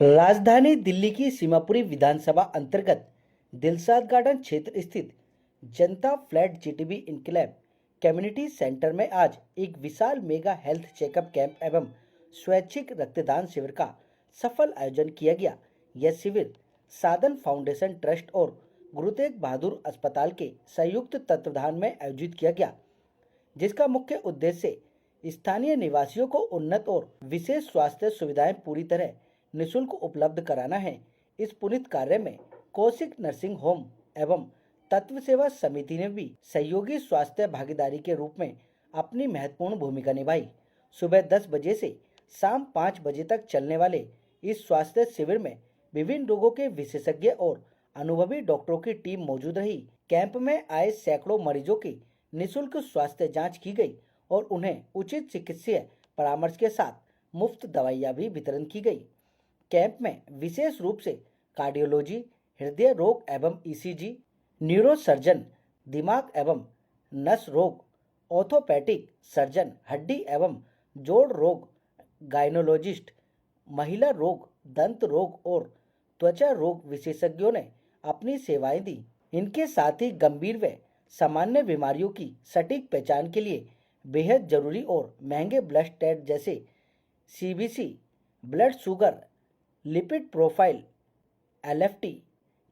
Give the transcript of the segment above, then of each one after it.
राजधानी दिल्ली की सीमापुरी विधानसभा अंतर्गत दिलशाद गार्डन क्षेत्र स्थित जनता फ्लैट जीटीबी इनकलाब कम्युनिटी सेंटर में आज एक विशाल मेगा हेल्थ चेकअप कैंप एवं स्वैच्छिक रक्तदान शिविर का सफल आयोजन किया गया। यह शिविर साधन फाउंडेशन ट्रस्ट और गुरु तेग बहादुर अस्पताल के संयुक्त तत्वाधान में आयोजित किया गया, जिसका मुख्य उद्देश्य स्थानीय निवासियों को उन्नत और विशेष स्वास्थ्य सुविधाएं पूरी तरह निःशुल्क उपलब्ध कराना है। इस पुनीत कार्य में कौशिक नर्सिंग होम एवं तत्व सेवा समिति ने भी सहयोगी स्वास्थ्य भागीदारी के रूप में अपनी महत्वपूर्ण भूमिका निभाई। सुबह 10 बजे से शाम 5 बजे तक चलने वाले इस स्वास्थ्य शिविर में विभिन्न रोगों के विशेषज्ञ और अनुभवी डॉक्टरों की टीम मौजूद रही। कैंप में आए सैकड़ों मरीजों की निःशुल्क स्वास्थ्य जांच की गई और उन्हें उचित चिकित्सीय परामर्श के साथ मुफ्त दवाइयां भी वितरण की गई। कैंप में विशेष रूप से कार्डियोलॉजी, हृदय रोग एवं ईसीजी, न्यूरोसर्जन, दिमाग एवं नस रोग, ऑर्थोपेडिक सर्जन, हड्डी एवं जोड़ रोग, गायनोलॉजिस्ट, महिला रोग, दंत रोग और त्वचा रोग विशेषज्ञों ने अपनी सेवाएं दी। इनके साथ ही गंभीर व सामान्य बीमारियों की सटीक पहचान के लिए बेहद जरूरी और महंगे ब्लड टेस्ट जैसे CBC, blood sugar, lipid profile, LFT,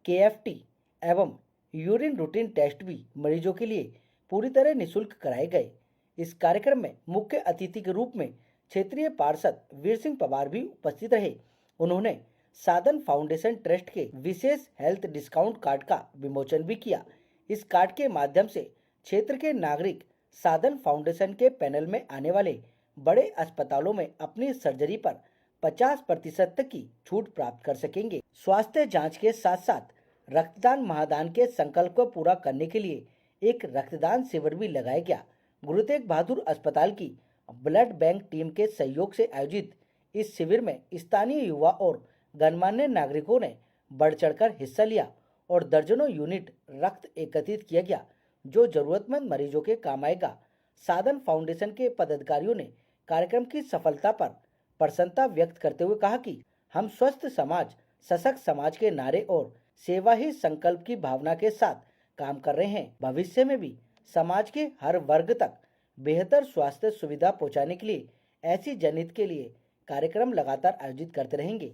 KFT एवं यूरिन रूटीन टेस्ट भी मरीजों के लिए पूरी तरह निःशुल्क कराए गए। इस कार्यक्रम में मुख्य अतिथि के रूप में क्षेत्रीय पार्षद वीर सिंह पवार भी उपस्थित रहे। उन्होंने साधन फाउंडेशन ट्रस्ट के विशेष हेल्थ डिस्काउंट कार्ड का विमोचन भी किया। इस कार्ड के माध्यम से क्षेत्र के नागरिक साधन फाउंडेशन के पैनल में आने वाले बड़े अस्पतालों में अपनी सर्जरी पर 50% तक की छूट प्राप्त कर सकेंगे। स्वास्थ्य जांच के साथ साथ रक्तदान महादान के संकल्प को पूरा करने के लिए एक रक्तदान शिविर भी लगाया गया। गुरु तेग बहादुर अस्पताल की ब्लड बैंक टीम के सहयोग से आयोजित इस शिविर में स्थानीय युवा और गणमान्य नागरिकों ने बढ़ चढ़कर हिस्सा लिया और दर्जनों यूनिट रक्त एकत्रित किया गया, जो जरूरतमंद मरीजों के काम आएगा। साधन फाउंडेशन के पदाधिकारियों ने कार्यक्रम की सफलता पर प्रसन्नता व्यक्त करते हुए कहा कि हम स्वस्थ समाज, सशक्त समाज के नारे और सेवा ही संकल्प की भावना के साथ काम कर रहे हैं। भविष्य में भी समाज के हर वर्ग तक बेहतर स्वास्थ्य सुविधा पहुंचाने के लिए ऐसी जनहित के लिए कार्यक्रम लगातार आयोजित करते रहेंगे।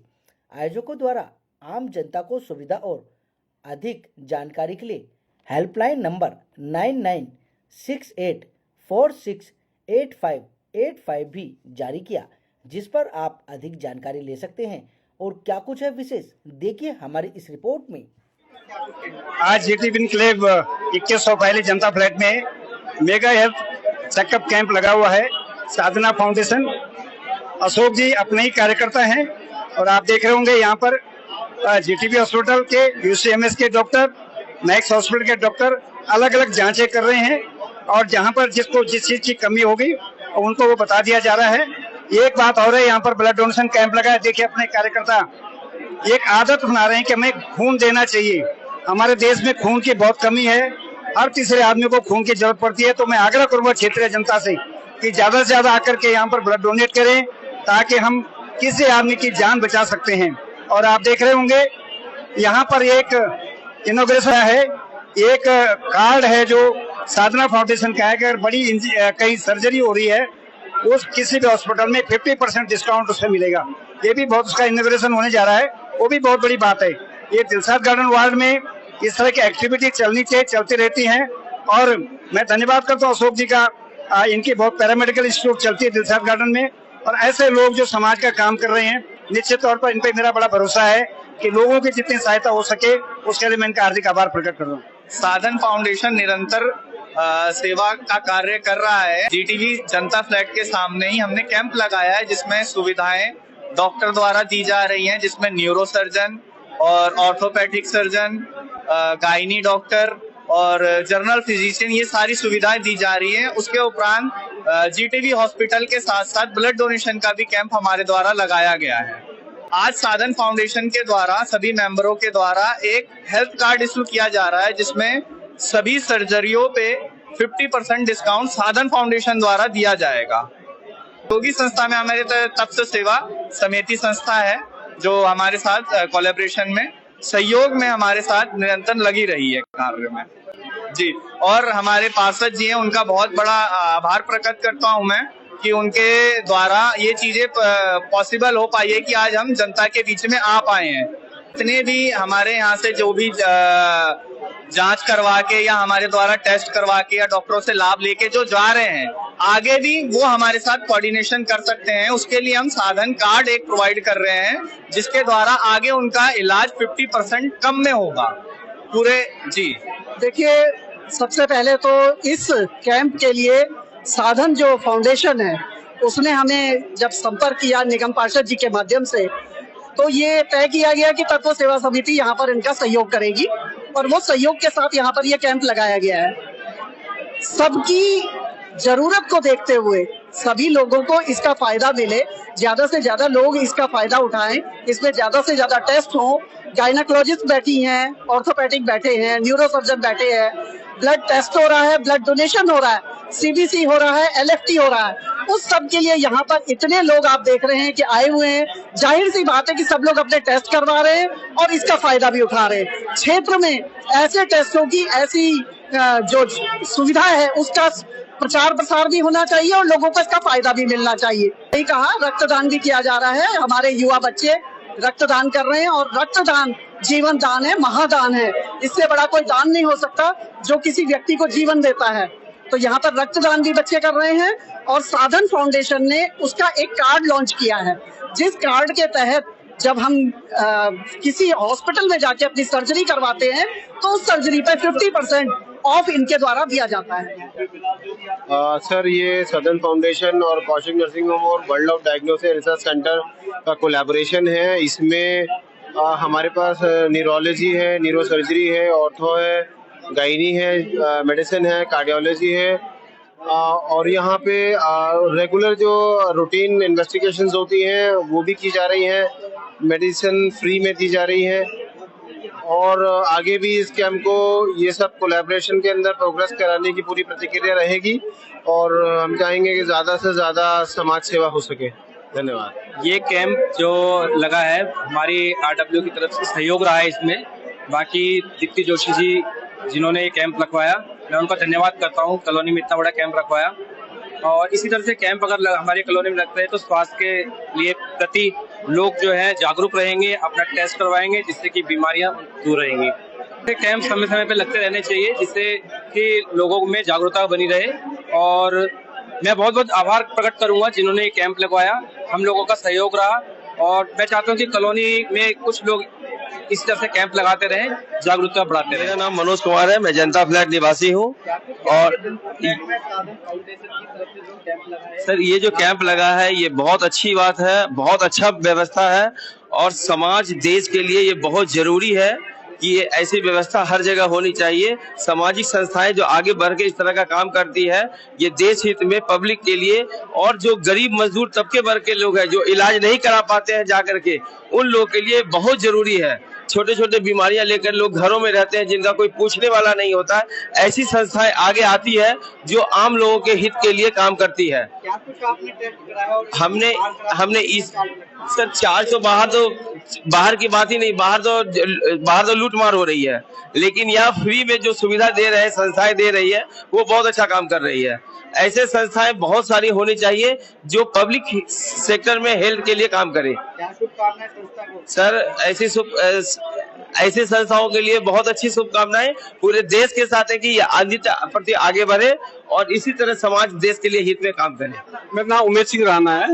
आयोजकों द्वारा आम जनता को सुविधा और अधिक जानकारी के लिए हेल्पलाइन नंबर 9968468585 भी जारी किया, जिस पर आप अधिक जानकारी ले सकते हैं। और क्या कुछ है विशेष, देखिए हमारी इस रिपोर्ट में। आज जीटीबी इनक्लेव 2100 पहले जनता फ्लैट में मेगा हेल्थ चेकअप कैंप लगा हुआ है। साधना फाउंडेशन, अशोक जी अपने ही कार्यकर्ता हैं और आप देख रहे होंगे यहाँ पर जीटीबी हॉस्पिटल के, यूसीएमएस के डॉक्टर, मैक्स हॉस्पिटल के डॉक्टर अलग अलग जांचें कर रहे हैं और जहाँ पर जिसको जिस चीज की कमी होगी उनको वो बता दिया जा रहा है। एक बात और है, यहाँ पर ब्लड डोनेशन कैंप लगा है। देखिए अपने कार्यकर्ता एक आदत बना रहे हैं कि हमें खून देना चाहिए। हमारे देश में खून की बहुत कमी है, हर तीसरे आदमी को खून की जरूरत पड़ती है। तो मैं आग्रह करूंगा क्षेत्रीय जनता से कि ज्यादा से ज्यादा आकर के यहाँ पर ब्लड डोनेट करें, ताकि हम किसी आदमी की जान बचा सकते हैं। और आप देख रहे होंगे यहाँ पर एक इनोग्रेशन है, एक कार्ड है जो साधना फाउंडेशन का है कि अगर बड़ी कहीं सर्जरी हो रही है उस किसी भी हॉस्पिटल में 50% डिस्काउंट उससे मिलेगा। ये भी बहुत, उसका इनोग्रेशन होने जा रहा है, वो भी बहुत बड़ी बात है। ये दिलशाद गार्डन वार्ड में इस तरह की एक्टिविटी चलनी चाहिए, चलती रहती हैं। और मैं धन्यवाद करता हूँ अशोक जी का, इनकी बहुत पैरामेडिकल इंस्टीट्यूट चलती है दिलशाद गार्डन में, और ऐसे लोग जो समाज का काम कर रहे हैं, निश्चित तौर पर इन पर मेरा बड़ा भरोसा है कि लोगों की जितनी सहायता हो सके उसके लिए मैं इनका हार्दिक आभार प्रकट कर रहा हूँ। साधन फाउंडेशन निरंतर सेवा का कार्य कर रहा है। जीटीबी जनता फ्लैट के सामने ही हमने कैंप लगाया है, जिसमें सुविधाएं डॉक्टर द्वारा दी जा रही हैं, जिसमें न्यूरोसर्जन और ऑर्थोपेडिक सर्जन, गायनी डॉक्टर और जनरल फिजिशियन, ये सारी सुविधाएं दी जा रही हैं। उसके उपरांत जीटीबी हॉस्पिटल के साथ साथ ब्लड डोनेशन का भी कैंप हमारे द्वारा लगाया गया है। आज साधन फाउंडेशन के द्वारा सभी मेंबरों के द्वारा एक हेल्थ कार्ड इशू किया जा रहा है, जिसमें सभी सर्जरियों पे 50% डिस्काउंट साधन फाउंडेशन द्वारा दिया जाएगा। योगी संस्था में हमारे तप्त सेवा समिति संस्था है, जो हमारे साथ कोलैबोरेशन में, सहयोग में हमारे साथ निरंतर लगी रही है कार्य में जी। और हमारे पार्षद जी हैं, उनका बहुत बड़ा आभार प्रकट करता हूं मैं कि उनके द्वारा ये चीजें पॉसिबल हो पाई है कि आज हम जनता के बीच में आ पाए हैं। इतने भी हमारे यहाँ से जो भी जांच करवा के या हमारे द्वारा टेस्ट करवा के या डॉक्टरों से लाभ लेके जो जा रहे हैं, आगे भी वो हमारे साथ कोऑर्डिनेशन कर सकते हैं। उसके लिए हम साधन कार्ड एक प्रोवाइड कर रहे हैं, जिसके द्वारा आगे उनका इलाज 50% कम में होगा पूरे जी। देखिए, सबसे पहले तो इस कैंप के लिए साधन जो फाउंडेशन है उसने हमें जब संपर्क किया निगम पार्षद जी के माध्यम से, तो ये तय किया गया कि तत्व सेवा समिति यहाँ पर इनका सहयोग करेगी और वो सहयोग के साथ यहाँ पर ये कैंप लगाया गया है। सबकी जरूरत को देखते हुए सभी लोगों को इसका फायदा मिले, ज्यादा से ज्यादा लोग इसका फायदा उठाएं, इसमें ज्यादा से ज्यादा टेस्ट हो। गायनेकोलॉजिस्ट बैठी हैं, ऑर्थोपेडिक बैठे हैं, न्यूरोसर्जन बैठे हैं, ब्लड टेस्ट हो रहा है, ब्लड डोनेशन हो रहा है, सीबीसी हो रहा है, एलएफटी हो रहा है। उस सब के लिए यहाँ पर इतने लोग आप देख रहे हैं कि आए हुए हैं। जाहिर सी बात है कि सब लोग अपने टेस्ट करवा रहे हैं और इसका फायदा भी उठा रहे हैं। क्षेत्र में ऐसे टेस्टों की ऐसी जो सुविधा है उसका प्रचार प्रसार भी होना चाहिए और लोगों को इसका फायदा भी मिलना चाहिए। यही कहा, रक्तदान भी किया जा रहा है। हमारे युवा बच्चे रक्तदान कर रहे हैं और रक्तदान जीवन दान है, महादान है। इससे बड़ा कोई दान नहीं हो सकता जो किसी व्यक्ति को जीवन देता है। तो यहाँ पर रक्तदान भी बच्चे कर रहे हैं और साधन फाउंडेशन ने उसका एक कार्ड लॉन्च किया है, जिस कार्ड के तहत जब हम किसी हॉस्पिटल में जाके अपनी सर्जरी करवाते हैं तो उस सर्जरी पे 50% ऑफ इनके द्वारा दिया जाता है। सर, ये सदन फाउंडेशन और कौशिक नर्सिंग होम और world of diagnosis research centre का कोलैबोरेशन है। इसमें हमारे पास न्यूरोलॉजी है, न्यूरो सर्जरी है, ऑर्थो है, गायनी है, मेडिसिन है, कार्डियोलॉजी है और यहाँ पे रेगुलर जो रूटीन इन्वेस्टिगेशंस होती हैं वो भी की जा रही हैं, मेडिसिन फ्री में दी जा रही है और आगे भी इस कैंप को ये सब कोलैबोरेशन के अंदर प्रोग्रेस कराने की पूरी प्रतिक्रिया रहेगी और हम चाहेंगे कि ज़्यादा से ज़्यादा समाज सेवा हो सके। धन्यवाद। ये कैंप जो लगा है हमारी आरडब्ल्यू की तरफ से सहयोग रहा है इसमें। बाकी दीप्ति जोशी जी जिन्होंने ये कैंप लगवाया, मैं उनका धन्यवाद करता हूँ। कॉलोनी में इतना बड़ा कैंप रखवाया और इसी तरह से कैंप अगर हमारी कॉलोनी में लगते हैं तो स्वास्थ्य के लिए प्रति लोग जो है जागरूक रहेंगे, अपना टेस्ट करवाएंगे, जिससे कि बीमारियां दूर रहेंगी। कैंप समय समय पे लगते रहने चाहिए जिससे कि लोगों में जागरूकता बनी रहे और मैं बहुत बहुत आभार प्रकट करूंगा जिन्होंने ये कैंप लगवाया। हम लोगों का सहयोग रहा और मैं चाहता हूँ कि कॉलोनी में कुछ लोग इस तरह से कैंप लगाते रहें, जागरूकता बढ़ाते रहें। मेरा नाम मनोज कुमार है, मैं जनता फ्लैट निवासी हूँ और सर ये जो कैंप लगा है ये बहुत अच्छी बात है, बहुत अच्छा व्यवस्था है और समाज देश के लिए ये बहुत जरूरी है कि ये ऐसी व्यवस्था हर जगह होनी चाहिए। सामाजिक संस्थाएं जो आगे बढ़ के इस तरह का काम करती है ये देश हित में, पब्लिक के लिए और जो गरीब मजदूर तबके वर्ग के लोग हैं जो इलाज नहीं करा पाते हैं जाकर के, उन लोग के लिए बहुत जरूरी है। छोटे छोटे बीमारियां लेकर लोग घरों में रहते हैं जिनका कोई पूछने वाला नहीं होता है, ऐसी संस्थाएं आगे आती है जो आम लोगों के हित के लिए काम करती है। हमने इस सर चार्ज तो बाहर की बात ही नहीं, बाहर तो लूट मार हो रही है, लेकिन यहाँ फ्री में जो सुविधा दे रहे हैं, संस्थाएं दे रही है, वो बहुत अच्छा काम कर रही है। ऐसे संस्थाएं बहुत सारी होनी चाहिए जो पब्लिक सेक्टर में हेल्थ के लिए काम करे। सर ऐसी संस्थाओं के लिए बहुत अच्छी शुभकामनाएं पूरे देश के साथ है कि ये प्रति आगे बढ़े और इसी तरह समाज देश के लिए हित में काम करे। मेरा नाम उमेश सिंह राणा है,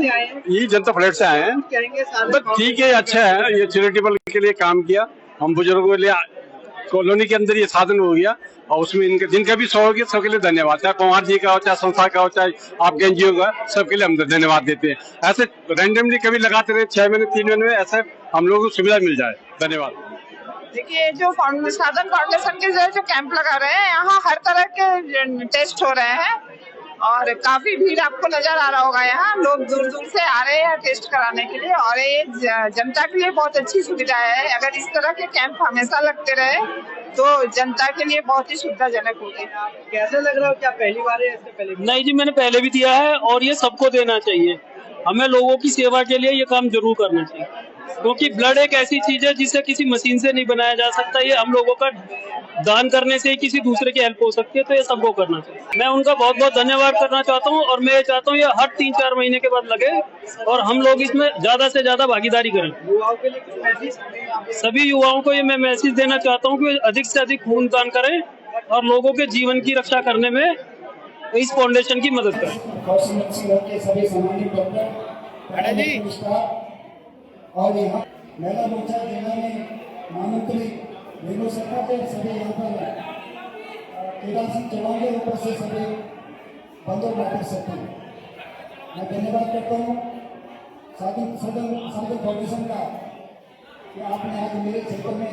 ये जनता फ्लैट से आए हैं। बस ठीक है, अच्छा है, ये चैरिटेबल के लिए काम किया। हम बुजुर्गों के लिए कॉलोनी के अंदर ये साधन हो गया और उसमें इनके जिनका भी सहयोग है सबके लिए धन्यवाद, चाहे कुमार जी का हो, चाहे संस्था का हो, चाहे आपके एनजीओ का, सबके लिए हम धन्यवाद देते हैं। ऐसे रैंडमली कभी लगाते रहे 6 महीने 3 महीने में, ऐसे हम लोगों को सुविधा मिल जाए। धन्यवाद। देखिए, जो साधन फाउंडेशन के जो कैंप लगा रहे हैं, यहाँ हर तरह के टेस्ट हो रहे हैं और काफी भीड़ आपको नजर आ रहा होगा। यहाँ लोग दूर दूर से आ रहे हैं टेस्ट कराने के लिए और ये जनता के लिए बहुत अच्छी सुविधा है। अगर इस तरह के कैंप हमेशा लगते रहे तो जनता के लिए बहुत ही सुविधाजनक होगी। कैसे लग रहा है, क्या पहली बार है? इससे पहले नहीं जी, मैंने पहले भी दिया है और ये सबको देना चाहिए। हमें लोगों की सेवा के लिए ये काम जरूर करना चाहिए। क्योंकि ब्लड एक ऐसी चीज है जिसे किसी मशीन से नहीं बनाया जा सकता। ये हम लोगों का दान करने से ही किसी दूसरे की हेल्प हो सकती है, तो ये सबको करना चाहिए। मैं उनका बहुत बहुत धन्यवाद करना चाहता हूँ और मैं ये चाहता हूँ ये हर 3-4 महीने के बाद लगे और हम लोग इसमें ज्यादा से ज्यादा भागीदारी करें। सभी युवाओं को ये मैं मैसेज देना चाहता हूँ कि अधिक से अधिक खून दान करें और लोगों के जीवन की रक्षा करने में इस फाउंडेशन की मदद करें। सभी सम्मानित डॉक्टर और यहाँ महिला मोर्चा जिला में महामंत्री रेणु सरकार के सभी यहाँ पर केदार सिंह चौहान के ऊपर से सभी बंदों कर सकते हैं। मैं धन्यवाद करता हूँ साधन फाउंडेशन का कि आपने आज मेरे क्षेत्र में